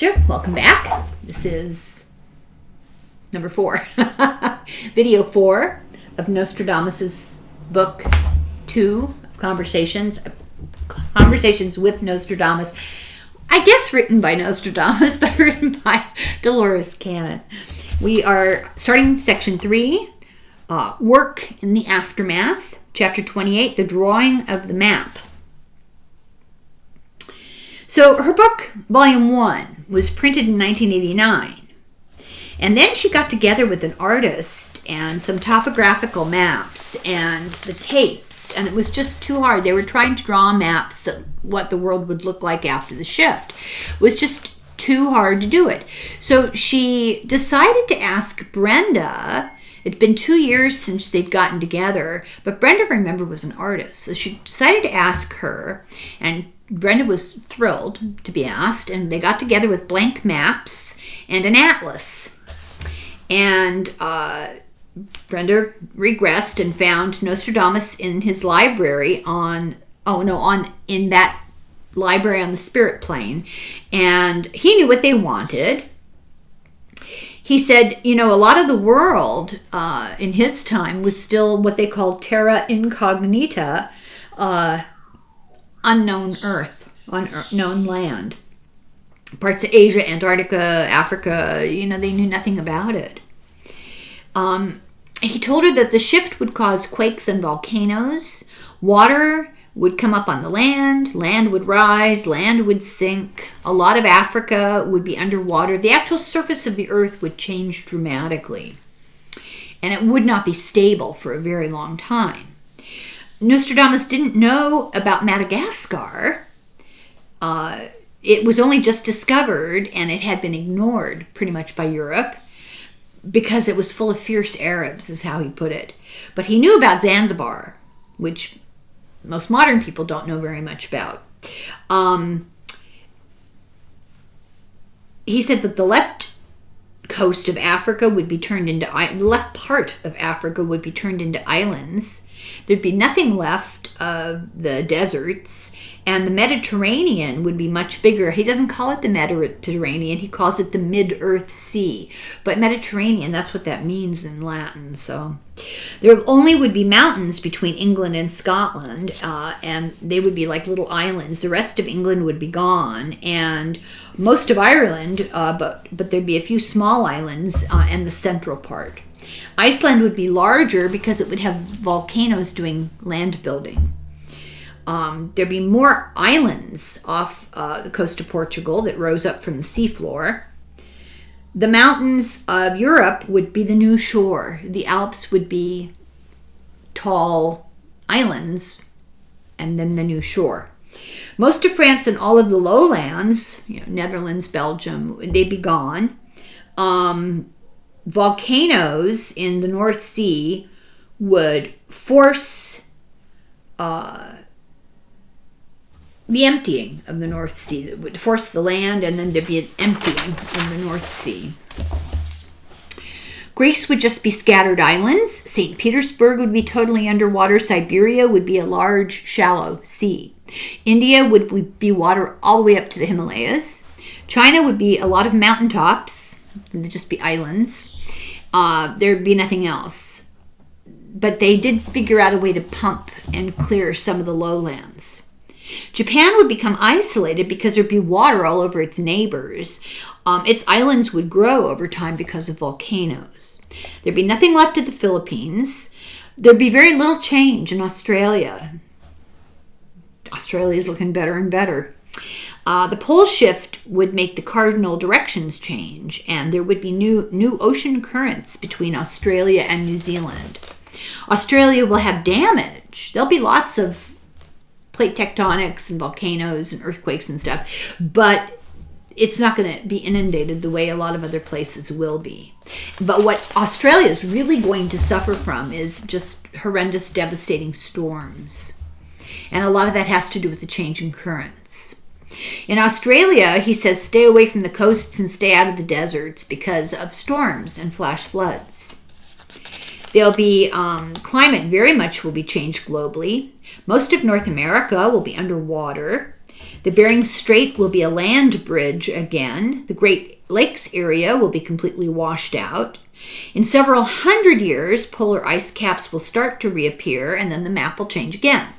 Betcha. Welcome back. This is number 4. Video 4 of Nostradamus' book 2 of Conversations with Nostradamus. I guess written by Nostradamus, but written by Dolores Cannon. We are starting section 3, Work in the Aftermath, chapter 28, The Drawing of the Map. So her book, volume 1, was printed in 1989. And then she got together with an artist and some topographical maps and the tapes. And it was just too hard. They were trying to draw maps of what the world would look like after the shift. It was just too hard to do it. So she decided to ask Brenda. It'd been 2 years since they'd gotten together. But Brenda, remember, was an artist. So she decided to ask her. And Brenda was thrilled to be asked, and they got together with blank maps and an atlas. And Brenda regressed and found Nostradamus in his library in that library on the spirit plane. And he knew what they wanted. He said, a lot of the world in his time was still what they called terra incognita, unknown earth, unknown land. Parts of Asia, Antarctica, Africa, they knew nothing about it. He told her that the shift would cause quakes and volcanoes. Water would come up on the land would rise, land would sink. A lot of Africa would be underwater. The actual surface of the earth would change dramatically. And it would not be stable for a very long time. Nostradamus didn't know about Madagascar. It was only just discovered, and it had been ignored pretty much by Europe because it was full of fierce Arabs, is how he put it. But he knew about Zanzibar, which most modern people don't know very much about. He said that the left coast of Africa would be turned into the left part of Africa would be turned into islands. There'd be nothing left of the deserts, and the Mediterranean would be much bigger. He doesn't call it the Mediterranean, he calls it the Mid-Earth Sea. But Mediterranean, that's what that means in Latin. So there only would be mountains between England and Scotland, and they would be like little islands. The rest of England would be gone, and most of Ireland, but there'd be a few small islands and the central part. Iceland would be larger because it would have volcanoes doing land building. There'd be more islands off the coast of Portugal that rose up from the seafloor. The mountains of Europe would be the new shore. The Alps would be tall islands, and then the new shore. Most of France and all of the lowlands, Netherlands, Belgium, they'd be gone. Volcanoes in the North Sea would force the emptying of the North Sea. It would force the land, and then there'd be an emptying in the North Sea. Greece would just be scattered islands. St. Petersburg would be totally underwater. Siberia would be a large, shallow sea. India would be water all the way up to the Himalayas. China would be a lot of mountaintops. They'd just be islands. There'd be nothing else. But they did figure out a way to pump and clear some of the lowlands. Japan would become isolated because there'd be water all over its neighbors. Its islands would grow over time because of volcanoes. There'd be nothing left of the Philippines. There'd be very little change in Australia. Australia is looking better and better. The pole shift would make the cardinal directions change, and there would be new ocean currents between Australia and New Zealand. Australia will have damage. There'll be lots of plate tectonics and volcanoes and earthquakes and stuff, but it's not going to be inundated the way a lot of other places will be. But what Australia is really going to suffer from is just horrendous, devastating storms. And a lot of that has to do with the change in currents. In Australia, he says, stay away from the coasts and stay out of the deserts because of storms and flash floods. There'll be climate very much will be changed globally. Most of North America will be underwater. The Bering Strait will be a land bridge again. The Great Lakes area will be completely washed out. In several hundred years, polar ice caps will start to reappear, and then the map will change again.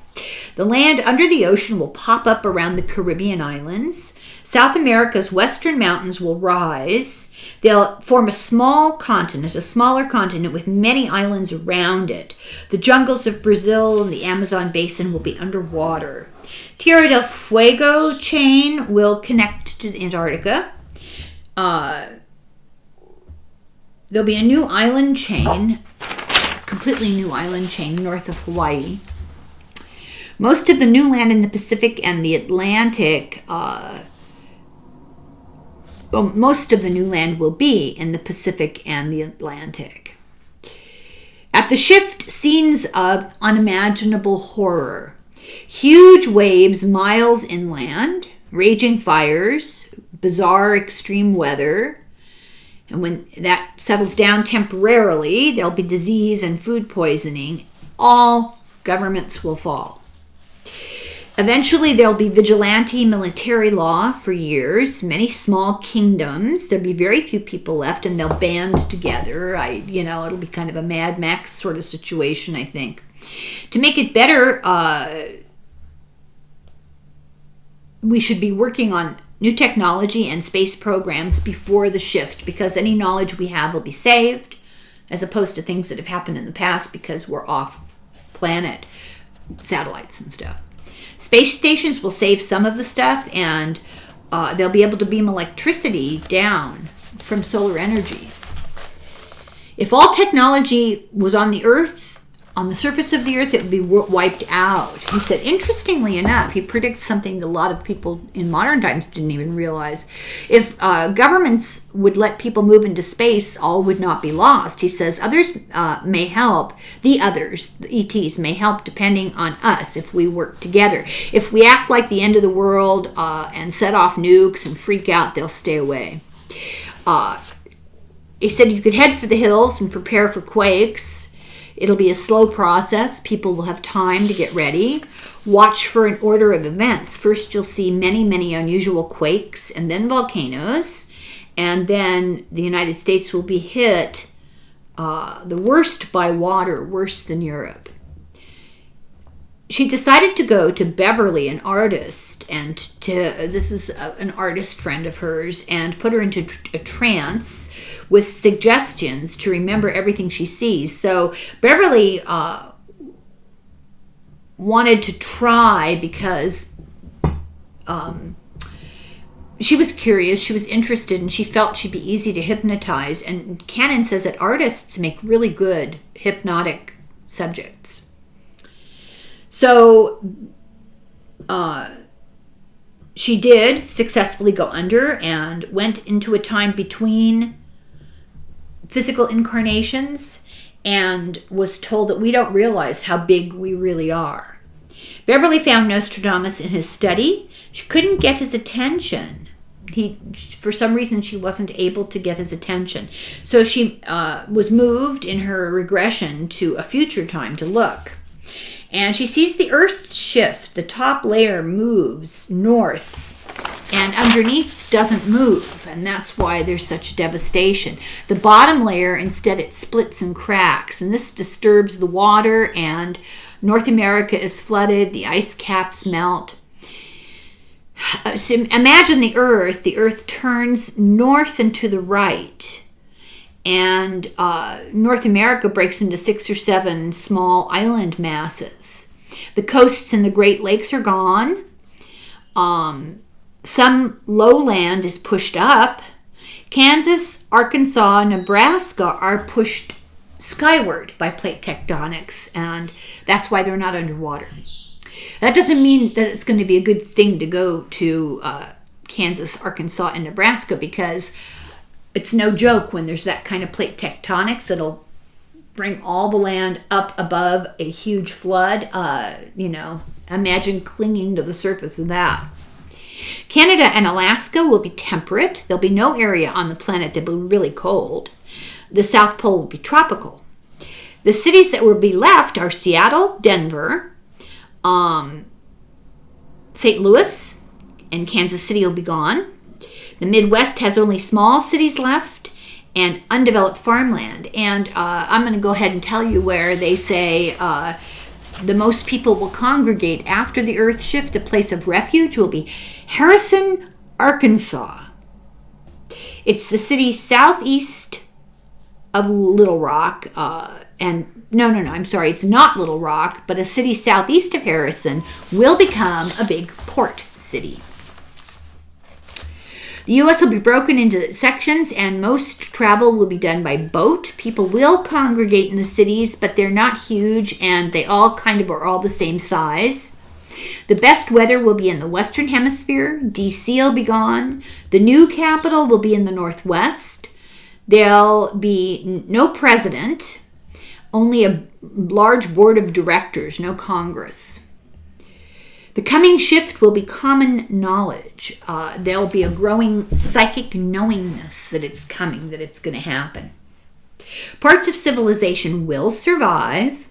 The land under the ocean will pop up around the Caribbean islands. South America's western mountains will rise. They'll form a smaller continent with many islands around it. The jungles of Brazil and the Amazon basin will be underwater. Tierra del Fuego chain will connect to Antarctica. There'll be a new island chain, completely new island chain north of Hawaii. Most of the new land in the Pacific and the Atlantic, most of the new land will be in the Pacific and the Atlantic. At the shift, scenes of unimaginable horror. Huge waves miles inland, raging fires, bizarre extreme weather. And when that settles down temporarily, there'll be disease and food poisoning. All governments will fall. Eventually, there'll be vigilante military law for years, many small kingdoms. There'll be very few people left, and they'll band together. It'll be kind of a Mad Max sort of situation, I think. To make it better, we should be working on new technology and space programs before the shift, because any knowledge we have will be saved, as opposed to things that have happened in the past because we're off planet, satellites and stuff. Space stations will save some of the stuff, and they'll be able to beam electricity down from solar energy. If all technology was on the Earth, on the surface of the Earth, it would be wiped out. He said, interestingly enough, he predicts something that a lot of people in modern times didn't even realize. If governments would let people move into space, all would not be lost. He says others may help. The ETs, may help depending on us if we work together. If we act like the end of the world and set off nukes and freak out, they'll stay away. He said you could head for the hills and prepare for quakes. It'll be a slow process. People will have time to get ready. Watch for an order of events. First, you'll see many, many unusual quakes, and then volcanoes. And then the United States will be hit the worst by water, worse than Europe. She decided to go to Beverly, an artist, and this is an artist friend of hers, and put her into a trance with suggestions to remember everything she sees. So Beverly wanted to try because she was curious, she was interested, and she felt she'd be easy to hypnotize. And Cannon says that artists make really good hypnotic subjects. So she did successfully go under and went into a time between physical incarnations and was told that we don't realize how big we really are. Beverly found Nostradamus in his study. She couldn't get his attention. For some reason, she wasn't able to get his attention. So she was moved in her regression to a future time to look. And she sees the Earth shift. The top layer moves north, and underneath doesn't move, and that's why there's such devastation. The bottom layer, instead, it splits and cracks, and this disturbs the water, and North America is flooded, the ice caps melt. So imagine the Earth turns north and to the right, and North America breaks into 6 or 7 small island masses. The coasts and the Great Lakes are gone. Some lowland is pushed up. Kansas, Arkansas, Nebraska are pushed skyward by plate tectonics, and that's why they're not underwater. That doesn't mean that it's going to be a good thing to go to Kansas, Arkansas, and Nebraska, because it's no joke when there's that kind of plate tectonics. It'll bring all the land up above a huge flood. Imagine clinging to the surface of that. Canada and Alaska will be temperate. There'll be no area on the planet that will be really cold. The South Pole will be tropical. The cities that will be left are Seattle, Denver, St. Louis, and Kansas City will be gone. The Midwest has only small cities left and undeveloped farmland. And I'm going to go ahead and tell you where they say the most people will congregate after the earth shift. A place of refuge will be Harrison, Arkansas. It's the city southeast of Little Rock. I'm sorry, it's not Little Rock, but a city southeast of Harrison will become a big port city. The U.S. will be broken into sections, and most travel will be done by boat. People will congregate in the cities, but they're not huge, and they all kind of are all the same size. The best weather will be in the Western Hemisphere. D.C. will be gone. The new capital will be in the Northwest. There'll be no president, only a large board of directors, no Congress. The coming shift will be common knowledge. There'll be a growing psychic knowingness that it's coming, that it's going to happen. Parts of civilization will survive.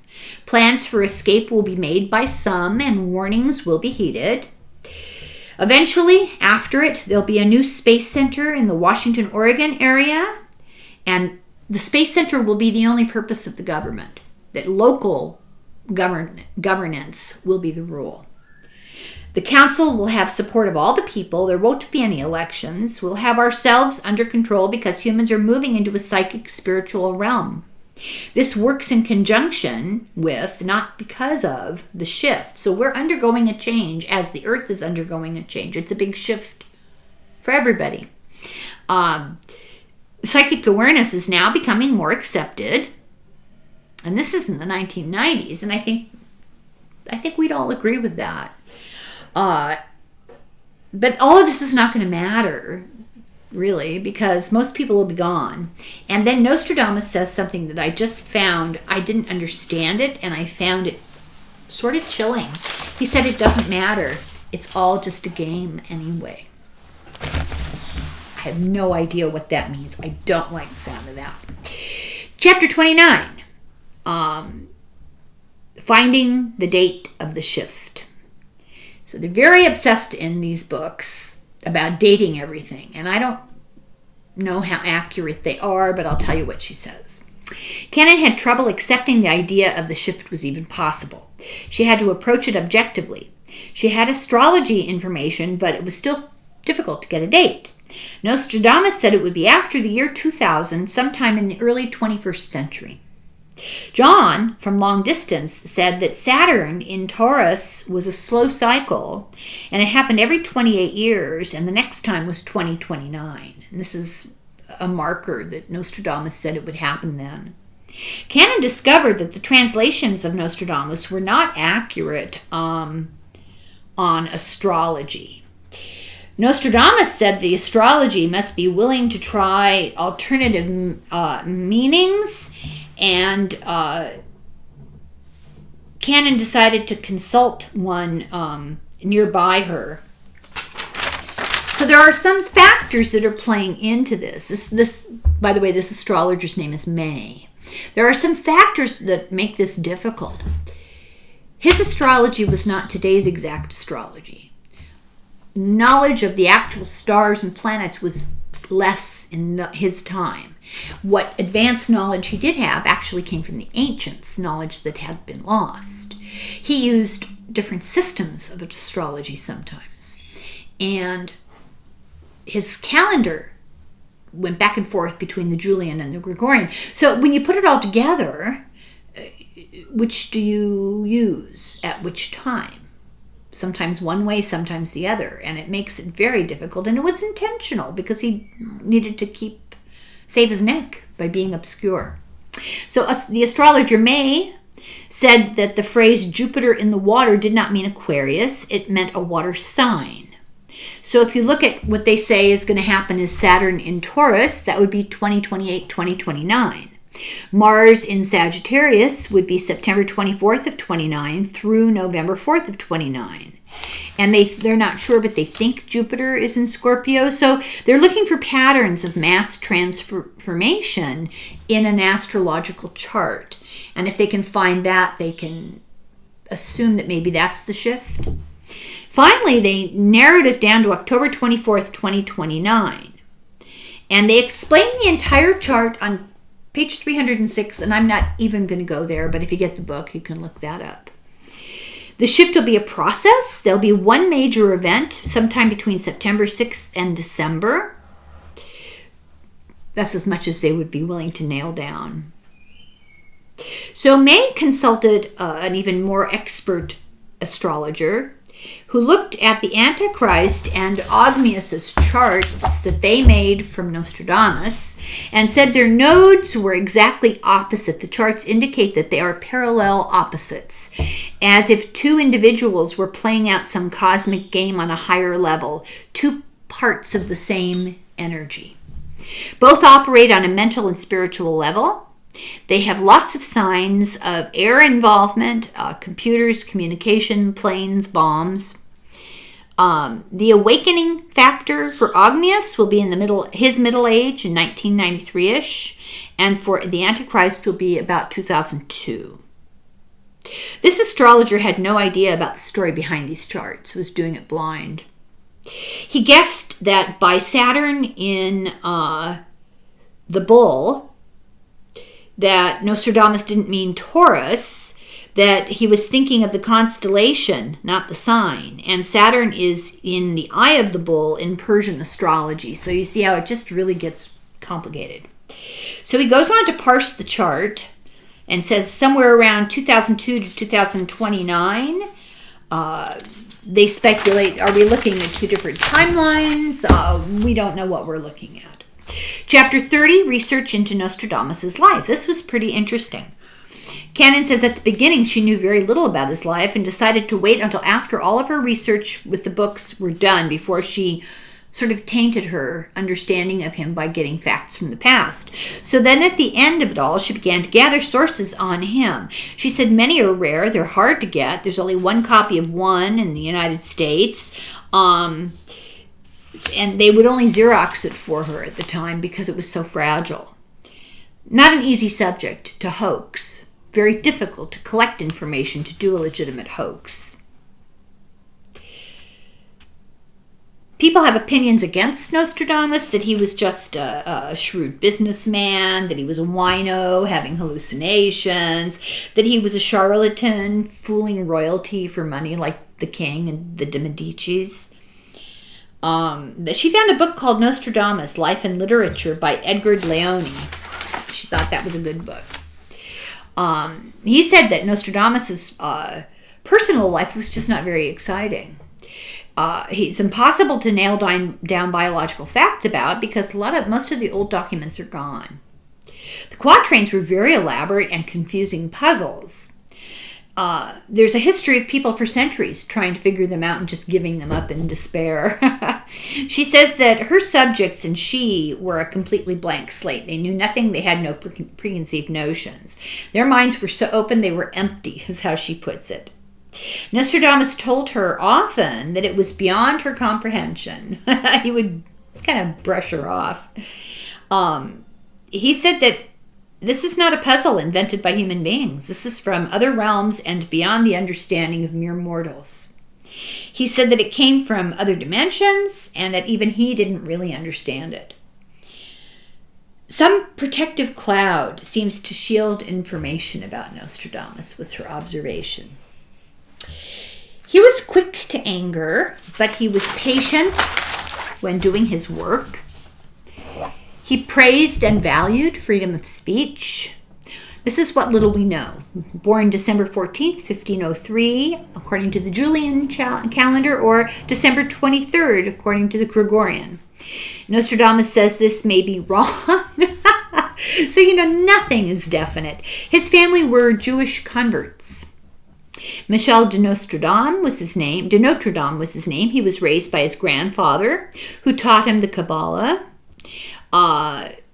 Plans for escape will be made by some, and warnings will be heeded. Eventually, after it, there'll be a new space center in the Washington, Oregon area, and the space center will be the only purpose of the government, that local governance will be the rule. The council will have support of all the people. There won't be any elections. We'll have ourselves under control because humans are moving into a psychic spiritual realm. This works in conjunction with, not because of, the shift. So we're undergoing a change as the earth is undergoing a change. It's a big shift for everybody. Psychic awareness is now becoming more accepted. And this is in the 1990s. And I think we'd all agree with that. But all of this is not going to matter, really, because most people will be gone. And then Nostradamus says something that I just found, I didn't understand it, and I found it sort of chilling. He said it doesn't matter. It's all just a game anyway. I have no idea what that means. I don't like the sound of that. Chapter 29. Finding the date of the shift. So they're very obsessed in these books about dating everything. And I don't know how accurate they are, but I'll tell you what she says. Cannon had trouble accepting the idea of the shift was even possible. She had to approach it objectively. She had astrology information, but it was still difficult to get a date. Nostradamus said it would be after the year 2000, sometime in the early 21st century. John, from long distance, said that Saturn in Taurus was a slow cycle, and it happened every 28 years, and the next time was 2029. And this is a marker that Nostradamus said it would happen then. Cannon discovered that the translations of Nostradamus were not accurate on astrology. Nostradamus said the astrology must be willing to try alternative meanings, and Cannon decided to consult one nearby her. So there are some factors that are playing into this. This, by the way, this astrologer's name is May. There are some factors that make this difficult. His astrology was not today's exact astrology. Knowledge of the actual stars and planets was less in his time. What advanced knowledge he did have actually came from the ancients, knowledge that had been lost. He used different systems of astrology sometimes. And his calendar went back and forth between the Julian and the Gregorian. So when you put it all together, which do you use at which time? Sometimes one way, sometimes the other. And it makes it very difficult. And it was intentional because he needed to save his neck by being obscure. So the astrologer May said that the phrase Jupiter in the water did not mean Aquarius. It meant a water sign. So if you look at what they say is going to happen is Saturn in Taurus, that would be 2028, 2029. Mars in Sagittarius would be September 24th of 29 through November 4th of 29. And they're not sure, but they think Jupiter is in Scorpio. So they're looking for patterns of mass transformation in an astrological chart. And if they can find that, they can assume that maybe that's the shift. Finally, they narrowed it down to October 24th, 2029. And they explain the entire chart on page 306, and I'm not even going to go there, but if you get the book, you can look that up. The shift will be a process. There'll be one major event sometime between September 6th and December. That's as much as they would be willing to nail down. So May consulted an even more expert astrologer who looked at the Antichrist and Ogmius's charts that they made from Nostradamus and said their nodes were exactly opposite. The charts indicate that they are parallel opposites, as if two individuals were playing out some cosmic game on a higher level, two parts of the same energy. Both operate on a mental and spiritual level. They have lots of signs of air involvement, computers, communication, planes, bombs. The awakening factor for Ogmius will be in his middle age in 1993-ish, and for the Antichrist will be about 2002. This astrologer had no idea about the story behind these charts, was doing it blind. He guessed that by Saturn in the bull, that Nostradamus didn't mean Taurus, that he was thinking of the constellation, not the sign. And Saturn is in the eye of the bull in Persian astrology. So you see how it just really gets complicated. So he goes on to parse the chart and says somewhere around 2002 to 2029. They speculate, are we looking at two different timelines? We don't know what we're looking at. Chapter 30, research into Nostradamus' life. This was pretty interesting. Cannon says at the beginning she knew very little about his life and decided to wait until after all of her research with the books were done before she sort of tainted her understanding of him by getting facts from the past. So then at the end of it all, she began to gather sources on him. She said many are rare, they're hard to get. There's only one copy of one in the United States. And they would only Xerox it for her at the time because it was so fragile. Not an easy subject to hoax. Very difficult to collect information to do a legitimate hoax. People have opinions against Nostradamus, that he was just a shrewd businessman, that he was a wino having hallucinations, that he was a charlatan fooling royalty for money like the king and the de Medicis. That she found a book called Nostradamus, Life and Literature by Edgar Leone. She thought that was a good book. He said that Nostradamus' personal life was just not very exciting. It's impossible to nail down biological facts about because most of the old documents are gone. The quatrains were very elaborate and confusing puzzles. There's a history of people for centuries trying to figure them out and just giving them up in despair. She says that her subjects and she were a completely blank slate. They knew nothing. They had no preconceived notions. Their minds were so open they were empty, is how she puts it. Nostradamus told her often that it was beyond her comprehension. He would kind of brush her off. He said that this is not a puzzle invented by human beings. This is from other realms and beyond the understanding of mere mortals. He said that it came from other dimensions and that even he didn't really understand it. Some protective cloud seems to shield information about Nostradamus, was her observation. He was quick to anger, but he was patient when doing his work. He praised and valued freedom of speech. This is what little we know. Born December 14th, 1503, according to the Julian calendar, or December 23rd, according to the Gregorian. Nostradamus says this may be wrong. So, nothing is definite. His family were Jewish converts. Michel de Notre Dame was his name. He was raised by his grandfather, who taught him the Kabbalah.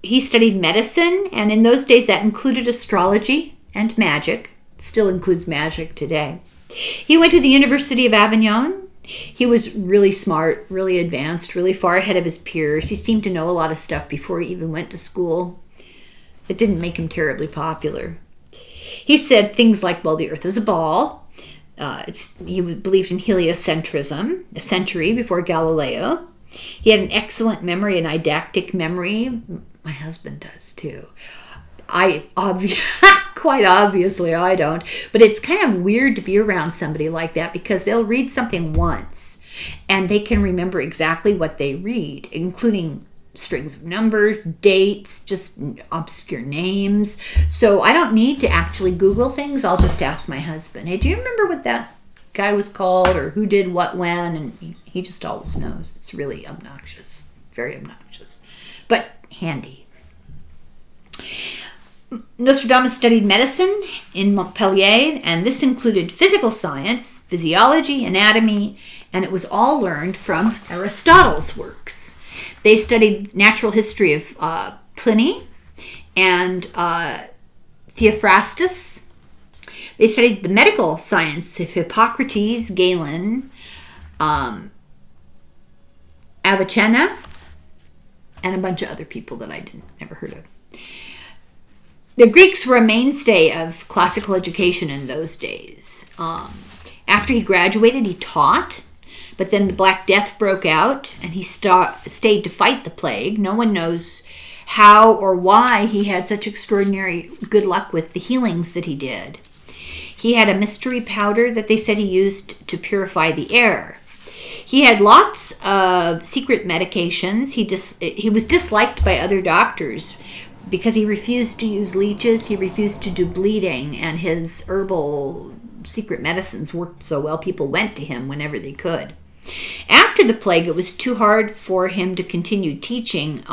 He studied medicine, and in those days that included astrology and magic. It still includes magic today. He went to the University of Avignon. He was really smart, really advanced, really far ahead of his peers. He seemed to know a lot of stuff before he even went to school. It didn't make him terribly popular. He said things like, well, the earth is a ball. He believed in heliocentrism a century before Galileo. He had an excellent memory, an eidetic memory. My husband does too. Quite obviously I don't, but it's kind of weird to be around somebody like that because they'll read something once and they can remember exactly what they read, including strings of numbers, dates, just obscure names. So I don't need to actually Google things. I'll just ask my husband, hey, do you remember what that guy was called or who did what when? And he just always knows. It's really obnoxious, very obnoxious, but handy. Nostradamus studied medicine in Montpellier, and this included physical science, physiology, anatomy, and it was all learned from Aristotle's works. They studied natural history of Pliny and Theophrastus. They studied the medical science of Hippocrates, Galen, Avicenna, and a bunch of other people that I never heard of. The Greeks were a mainstay of classical education in those days. After he graduated, he taught, but then the Black Death broke out, and he stayed to fight the plague. No one knows how or why he had such extraordinary good luck with the healings that he did. He had a mystery powder that they said he used to purify the air. He had lots of secret medications. He was disliked by other doctors because he refused to use leeches, he refused to do bleeding, and his herbal secret medicines worked so well, people went to him whenever they could. After the plague, it was too hard for him to continue teaching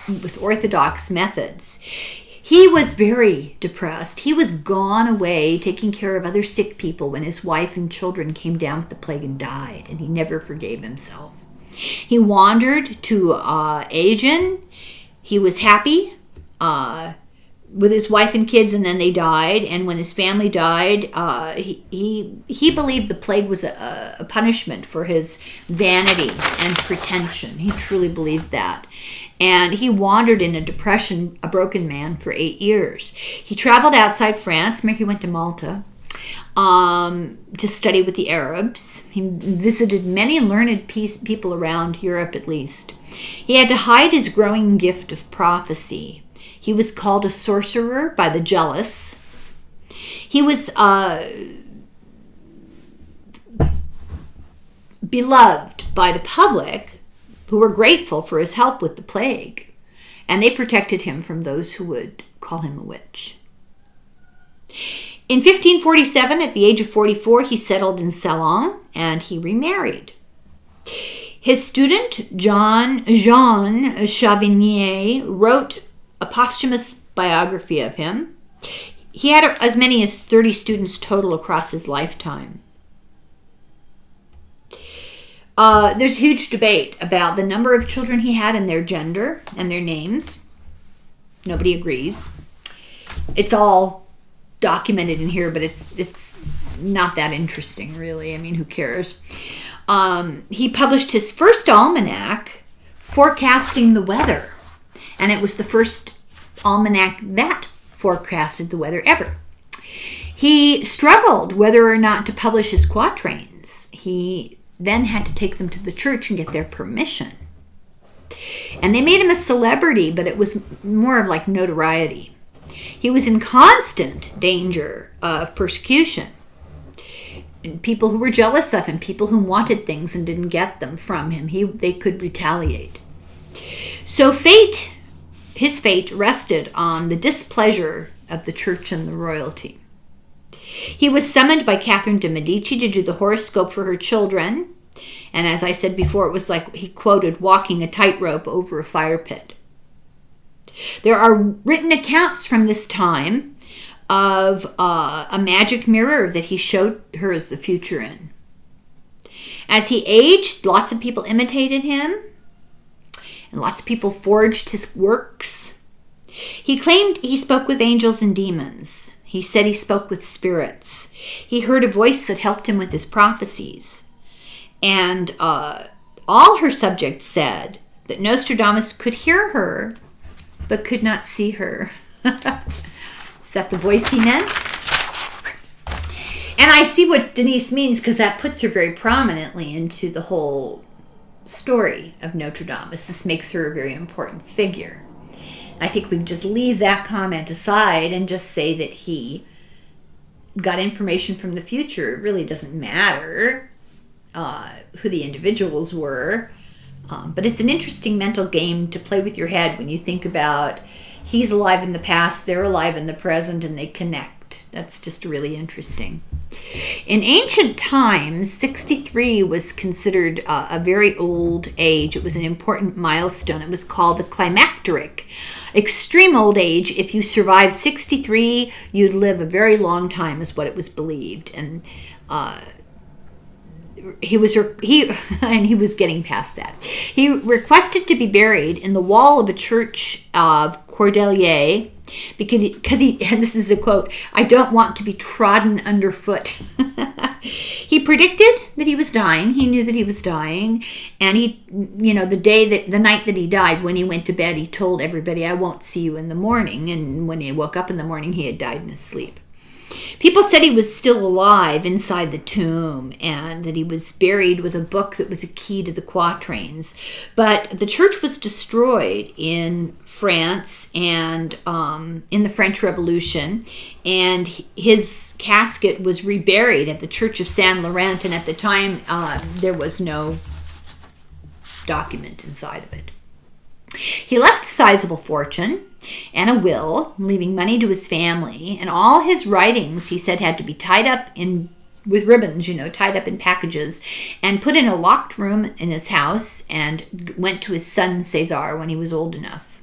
with orthodox methods. He was very depressed. He was gone away taking care of other sick people when his wife and children came down with the plague and died, and he never forgave himself. He wandered to Aegean. He was happy with his wife and kids, and then they died. And when his family died, he believed the plague was a punishment for his vanity and pretension. He truly believed that. And he wandered in a depression, a broken man, for 8 years. He traveled outside France. He went to Malta to study with the Arabs. He visited many learned people around Europe, at least. He had to hide his growing gift of prophecy. He was called a sorcerer by the jealous. He was beloved by the public, who were grateful for his help with the plague, and they protected him from those who would call him a witch. In 1547, at the age of 44, he settled in Ceylon, and he remarried. His student, Jean Chavignier, wrote a posthumous biography of him. He had as many as 30 students total across his lifetime. There's huge debate about the number of children he had and their gender and their names. Nobody agrees. It's all documented in here, but it's not that interesting, really. I mean, who cares? He published his first almanac forecasting the weather, and it was the first almanac that forecasted the weather ever. He struggled whether or not to publish his quatrains. He then had to take them to the church and get their permission. And they made him a celebrity, but it was more of like notoriety. He was in constant danger of persecution. And people who were jealous of him, people who wanted things and didn't get them from him, they could retaliate. So his fate rested on the displeasure of the church and the royalty. He was summoned by Catherine de' Medici to do the horoscope for her children. And as I said before, it was like he quoted walking a tightrope over a fire pit. There are written accounts from this time of a magic mirror that he showed her the future in. As he aged, lots of people imitated him, and lots of people forged his works. He claimed he spoke with angels and demons. He said he spoke with spirits. He heard a voice that helped him with his prophecies. And all her subjects said that Nostradamus could hear her, but could not see her. Is that the voice he meant? And I see what Denise means, because that puts her very prominently into the whole story of Nostradamus. This makes her a very important figure. I think we just leave that comment aside and just say that he got information from the future. It really doesn't matter who the individuals were. But it's an interesting mental game to play with your head when you think about he's alive in the past, they're alive in the present, and they connect. That's just really interesting. In ancient times, 63 was considered a very old age. It was an important milestone. It was called the climacteric. Extreme old age. If you survived 63, you'd live a very long time, is what it was believed. And he was getting past that. He requested to be buried in the wall of a church of Cordelier, because he, and this is a quote, "I don't want to be trodden underfoot." He predicted that he was dying. He knew that he was dying, and the night that he died, when he went to bed, he told everybody, "I won't see you in the morning." And when he woke up in the morning, he had died in his sleep. People said he was still alive inside the tomb, and that he was buried with a book that was a key to the quatrains. But the church was destroyed in France and in the French Revolution, and his casket was reburied at the Church of Saint Laurent, and at the time there was no document inside of it. He left a sizable fortune and a will, leaving money to his family, and all his writings, he said, had to be tied up with ribbons, tied up in packages, and put in a locked room in his house, and went to his son Cesar when he was old enough.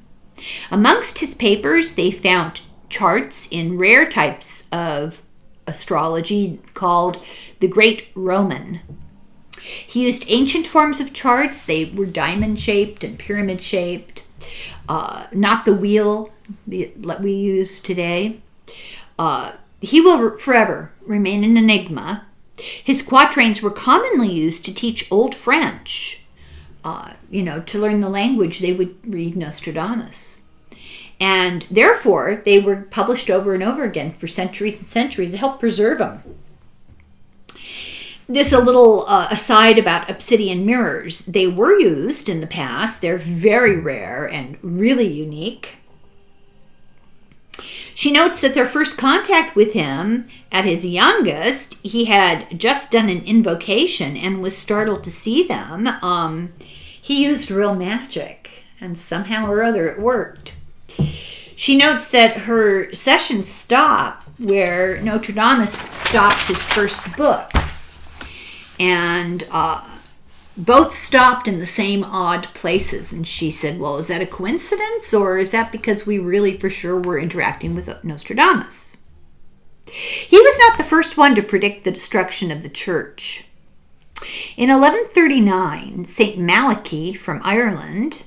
Amongst his papers, they found charts in rare types of astrology called the Great Roman. He used ancient forms of charts. They were diamond-shaped and pyramid-shaped, not the wheel that we use today. He will forever remain an enigma. His quatrains were commonly used to teach Old French. To learn the language, they would read Nostradamus. And therefore, they were published over and over again for centuries and centuries to help preserve them. This a little aside about obsidian mirrors. They were used in the past. They're very rare and really unique. She notes that their first contact with him, at his youngest, he had just done an invocation and was startled to see them. He used real magic, and somehow or other it worked. She notes that her sessions stop where Nostradamus stopped his first book. And both stopped in the same odd places. And she said, well, is that a coincidence, or is that because we really for sure were interacting with Nostradamus? He was not the first one to predict the destruction of the church. In 1139, St. Malachy from Ireland,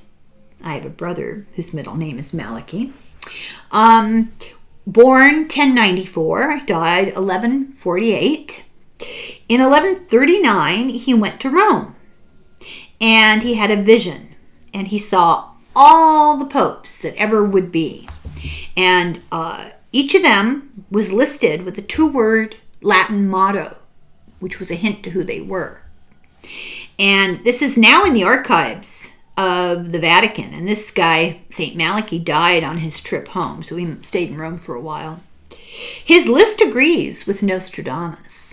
I have a brother whose middle name is Malachy, born 1094, died 1148. In 1139, he went to Rome, and he had a vision, and he saw all the popes that ever would be. And each of them was listed with a 2-word Latin motto, which was a hint to who they were. And this is now in the archives of the Vatican. And this guy, St. Malachy, died on his trip home, so he stayed in Rome for a while. His list agrees with Nostradamus.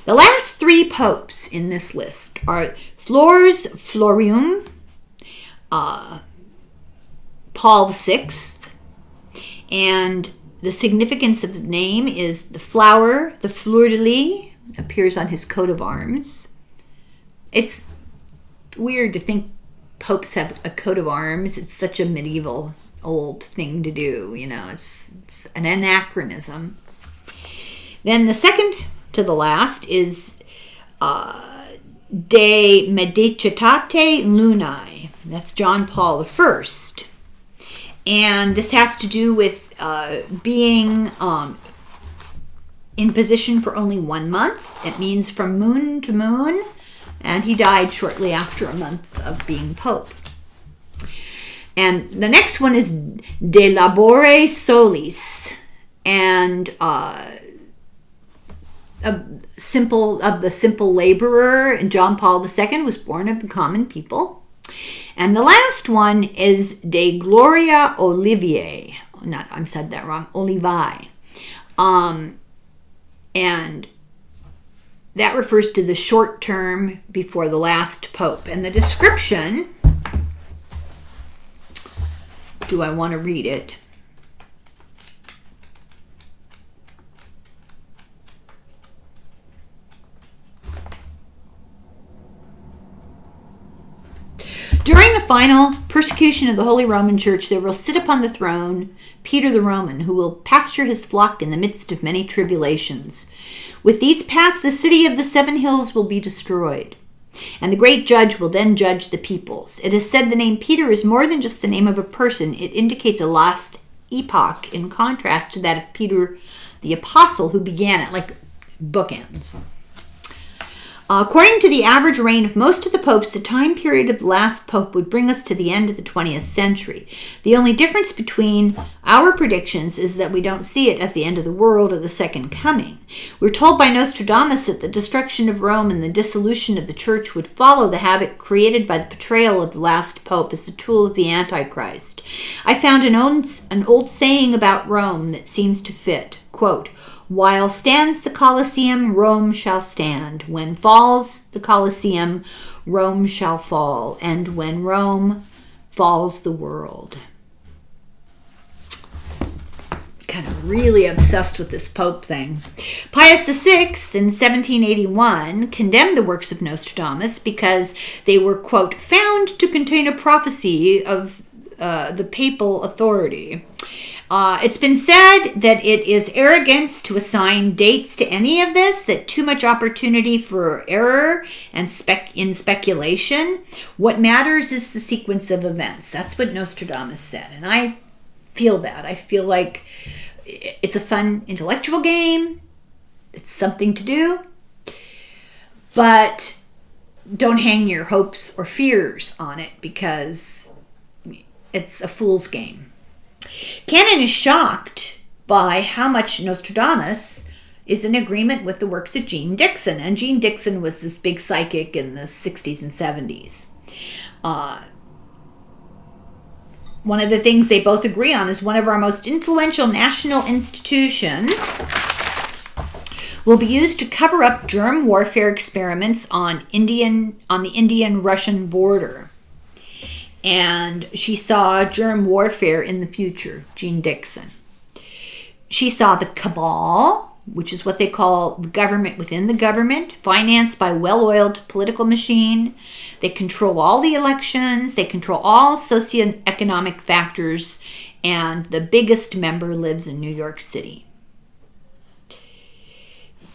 The last 3 popes in this list are Flors Florium, Paul VI, and the significance of the name is the flower, the fleur-de-lis, appears on his coat of arms. It's weird to think popes have a coat of arms. It's such a medieval old thing to do, it's an anachronism. Then the second to the last is De Medicitate Lunae. That's John Paul I. And this has to do with being in position for only 1 month. It means from moon to moon. And he died shortly after a month of being pope. And the next one is De Labore Solis. And the simple laborer, and John Paul II was born of the common people. And the last one is De Gloria Oliviae. I said that wrong. Olivae. And that refers to the short term before the last pope. And the description, do I want to read it? During the final persecution of the Holy Roman Church, there will sit upon the throne Peter the Roman, who will pasture his flock in the midst of many tribulations. With these past, the city of the 7 hills will be destroyed, and the great judge will then judge the peoples. It is said the name Peter is more than just the name of a person. It indicates a lost epoch in contrast to that of Peter the Apostle, who began it, like bookends. According to the average reign of most of the popes, the time period of the last pope would bring us to the end of the 20th century. The only difference between our predictions is that we don't see it as the end of the world or the second coming. We're told by Nostradamus that the destruction of Rome and the dissolution of the church would follow the havoc created by the betrayal of the last pope as the tool of the Antichrist. I found an old saying about Rome that seems to fit. Quote, "While stands the Colosseum, Rome shall stand. When falls the Colosseum, Rome shall fall. And when Rome falls, the world." Kind of really obsessed with this Pope thing. Pius VI in 1781 condemned the works of Nostradamus because they were, quote, "found to contain a prophecy of the papal authority." It's been said that it is arrogance to assign dates to any of this, that too much opportunity for error and in speculation. What matters is the sequence of events. That's what Nostradamus said. And I feel that. I feel like it's a fun intellectual game. It's something to do. But don't hang your hopes or fears on it because it's a fool's game. Canon is shocked by how much Nostradamus is in agreement with the works of Jean Dixon. And Jean Dixon was this big psychic in the 60s and 70s. One of the things they both agree on is one of our most influential national institutions will be used to cover up germ warfare experiments on the Indian-Russian border. And she saw germ warfare in the future, Jean Dixon. She saw the cabal, which is what they call government within the government, financed by well-oiled political machine. They control all the elections. They control all socioeconomic factors. And the biggest member lives in New York City.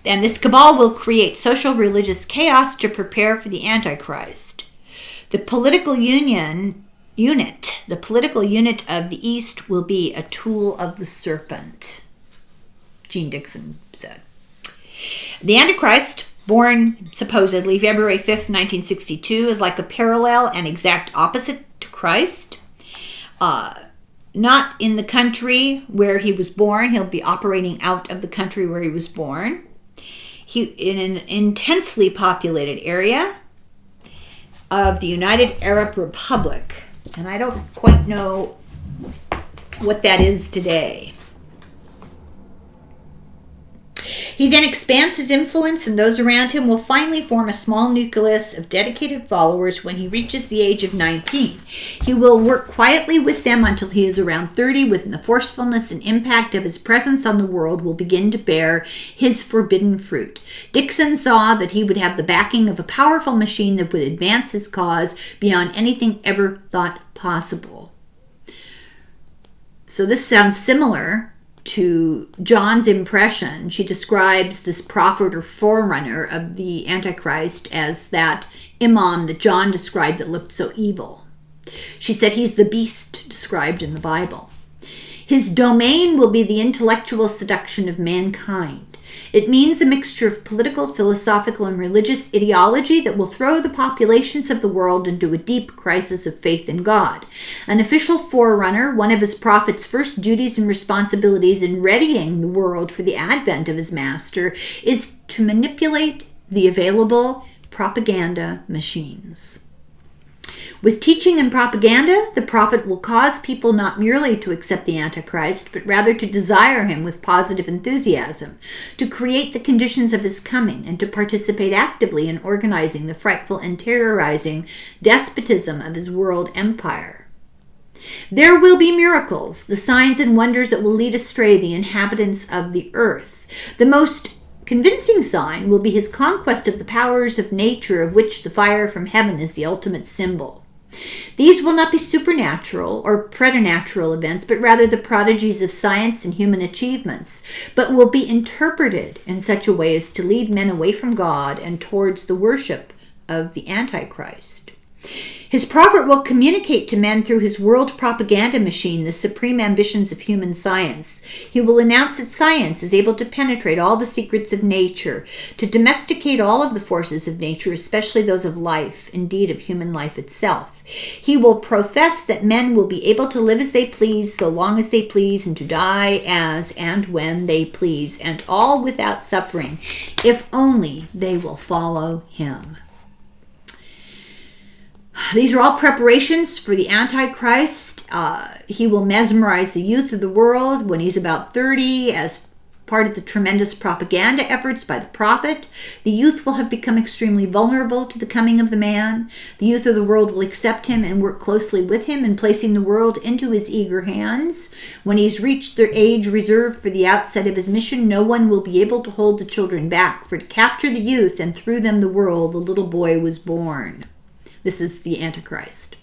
And this cabal will create social religious chaos to prepare for the Antichrist. The political unit of the East will be a tool of the serpent, Jean Dixon said. The Antichrist, born supposedly February 5th, 1962, is like a parallel and exact opposite to Christ. Not in the country where he was born. He'll be operating out of the country where he was born. In an intensely populated area of the United Arab Republic. And I don't quite know what that is today. He then expands his influence, and those around him will finally form a small nucleus of dedicated followers when he reaches the age of 19. He will work quietly with them until he is around 30, when the forcefulness and impact of his presence on the world will begin to bear his forbidden fruit. Dixon saw that he would have the backing of a powerful machine that would advance his cause beyond anything ever thought possible. So this sounds similar to John's impression. She describes this prophet or forerunner of the Antichrist as that imam that John described that looked so evil. She said he's the beast described in the Bible. His domain will be the intellectual seduction of mankind. It means a mixture of political, philosophical, and religious ideology that will throw the populations of the world into a deep crisis of faith in God. An official forerunner, one of his prophet's first duties and responsibilities in readying the world for the advent of his master, is to manipulate the available propaganda machines. With teaching and propaganda, the prophet will cause people not merely to accept the Antichrist, but rather to desire him with positive enthusiasm, to create the conditions of his coming, and to participate actively in organizing the frightful and terrorizing despotism of his world empire. There will be miracles, the signs and wonders that will lead astray the inhabitants of the earth. The most convincing sign will be his conquest of the powers of nature, of which the fire from heaven is the ultimate symbol. These will not be supernatural or preternatural events, but rather the prodigies of science and human achievements, but will be interpreted in such a way as to lead men away from God and towards the worship of the Antichrist. His prophet will communicate to men through his world propaganda machine the supreme ambitions of human science. He will announce that science is able to penetrate all the secrets of nature, to domesticate all of the forces of nature, especially those of life, indeed of human life itself. He will profess that men will be able to live as they please, so long as they please, and to die as and when they please, and all without suffering, if only they will follow him. These are all preparations for the Antichrist. He will mesmerize the youth of the world when he's about 30 as part of the tremendous propaganda efforts by the prophet. The youth will have become extremely vulnerable to the coming of the man. The youth of the world will accept him and work closely with him in placing the world into his eager hands. When he's reached the age reserved for the outset of his mission, no one will be able to hold the children back, for to capture the youth and through them the world, the little boy was born. This is the Antichrist.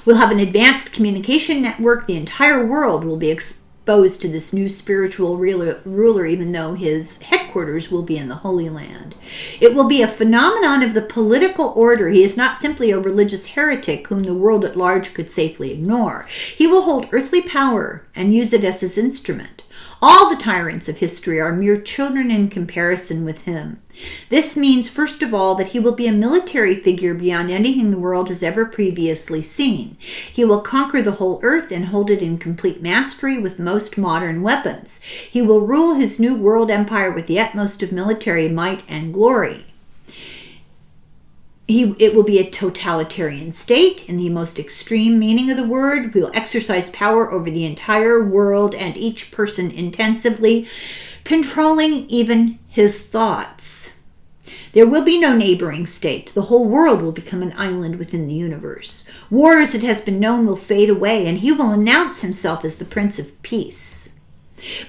We'll have an advanced communication network. The entire world will be exposed to this new spiritual ruler, even though his headquarters will be in the Holy Land. It will be a phenomenon of the political order. He is not simply a religious heretic whom the world at large could safely ignore. He will hold earthly power and use it as his instrument. All the tyrants of history are mere children in comparison with him. This means, first of all, that he will be a military figure beyond anything the world has ever previously seen. He will conquer the whole earth and hold it in complete mastery with most modern weapons. He will rule his new world empire with the utmost of military might and glory. It will be a totalitarian state in the most extreme meaning of the word. We will exercise power over the entire world and each person intensively, controlling even his thoughts. There will be no neighboring state. The whole world will become an island within the universe. War, as it has been known, will fade away, and he will announce himself as the Prince of Peace.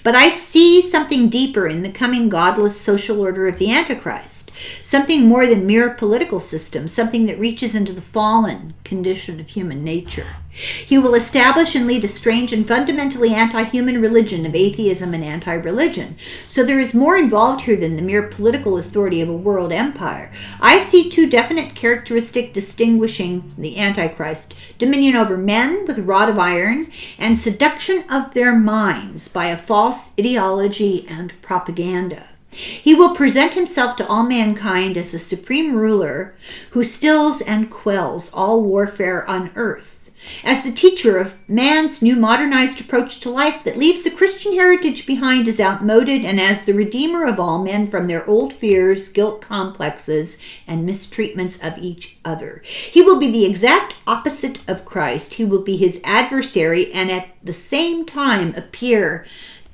But I see something deeper in the coming godless social order of the Antichrist, something more than mere political system, something that reaches into the fallen condition of human nature. He will establish and lead a strange and fundamentally anti-human religion of atheism and anti-religion. So there is more involved here than the mere political authority of a world empire. I see two definite characteristics distinguishing the Antichrist: dominion over men with a rod of iron, and seduction of their minds by a false ideology and propaganda. He will present himself to all mankind as a supreme ruler who stills and quells all warfare on earth, as the teacher of man's new modernized approach to life that leaves the Christian heritage behind as outmoded, and as the redeemer of all men from their old fears, guilt complexes, and mistreatments of each other. He will be the exact opposite of Christ. He will be his adversary and at the same time appear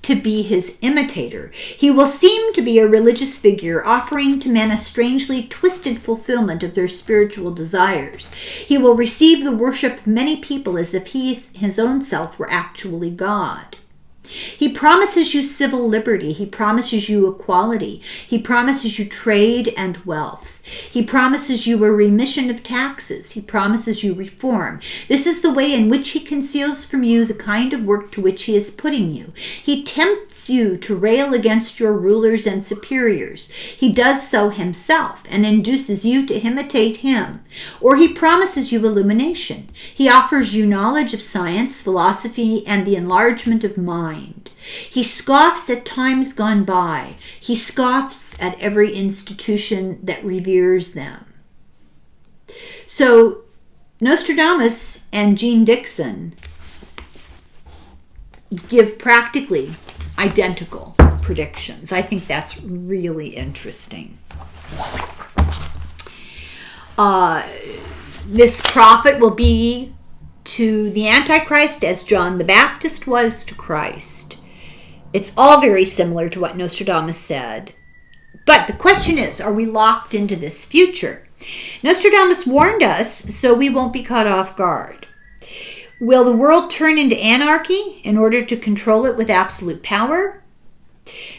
to be his imitator. He will seem to be a religious figure, offering to men a strangely twisted fulfillment of their spiritual desires. He will receive the worship of many people as if he, his own self, were actually God. He promises you civil liberty. He promises you equality. He promises you trade and wealth. He promises you a remission of taxes. He promises you reform. This is the way in which he conceals from you the kind of work to which he is putting you. He tempts you to rail against your rulers and superiors. He does so himself and induces you to imitate him. Or he promises you illumination. He offers you knowledge of science, philosophy, and the enlargement of mind. He scoffs at times gone by. He scoffs at every institution that reveres them. So Nostradamus and Jean Dixon give practically identical predictions. I think that's really interesting. This prophet will be to the Antichrist as John the Baptist was to Christ. It's all very similar to what Nostradamus said. But the question is, are we locked into this future? Nostradamus warned us, so we won't be caught off guard. Will the world turn into anarchy in order to control it with absolute power?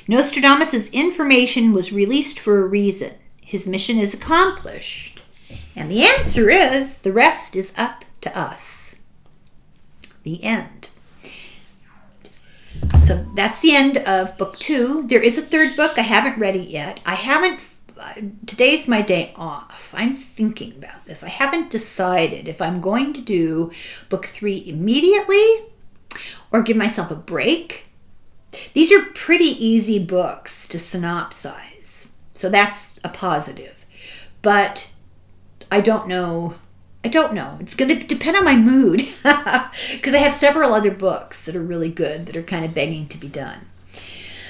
Nostradamus' information was released for a reason. His mission is accomplished. And the answer is, the rest is up to us. The end. So that's the end of book 2. There is a third book. I haven't read it yet. Today's my day off. I'm thinking about this. I haven't decided if I'm going to do book 3 immediately or give myself a break. These are pretty easy books to synopsize. So that's a positive. But I don't know. It's going to depend on my mood because I have several other books that are really good that are kind of begging to be done.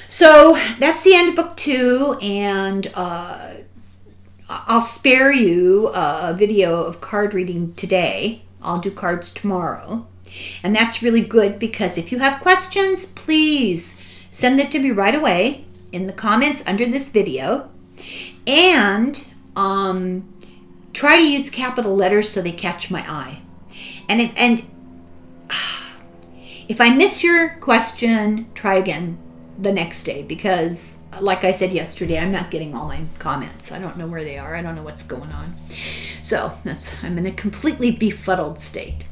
So that's the end of book 2, and I'll spare you a video of card reading today. I'll do cards tomorrow. And that's really good because if you have questions, please send them to me right away in the comments under this video. And try to use capital letters so they catch my eye. And if I miss your question, try again the next day because, like I said yesterday, I'm not getting all my comments. I don't know where they are. I don't know what's going on. So I'm in a completely befuddled state.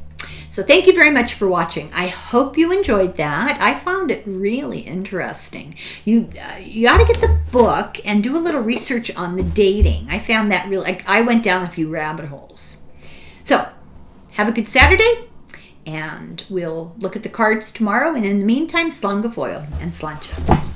So thank you very much for watching. I hope you enjoyed that. I found it really interesting. You got to get the book and do a little research on the dating. I found that really, I went down a few rabbit holes. So have a good Saturday, and we'll look at the cards tomorrow. And in the meantime, slán go fóill and sláinte.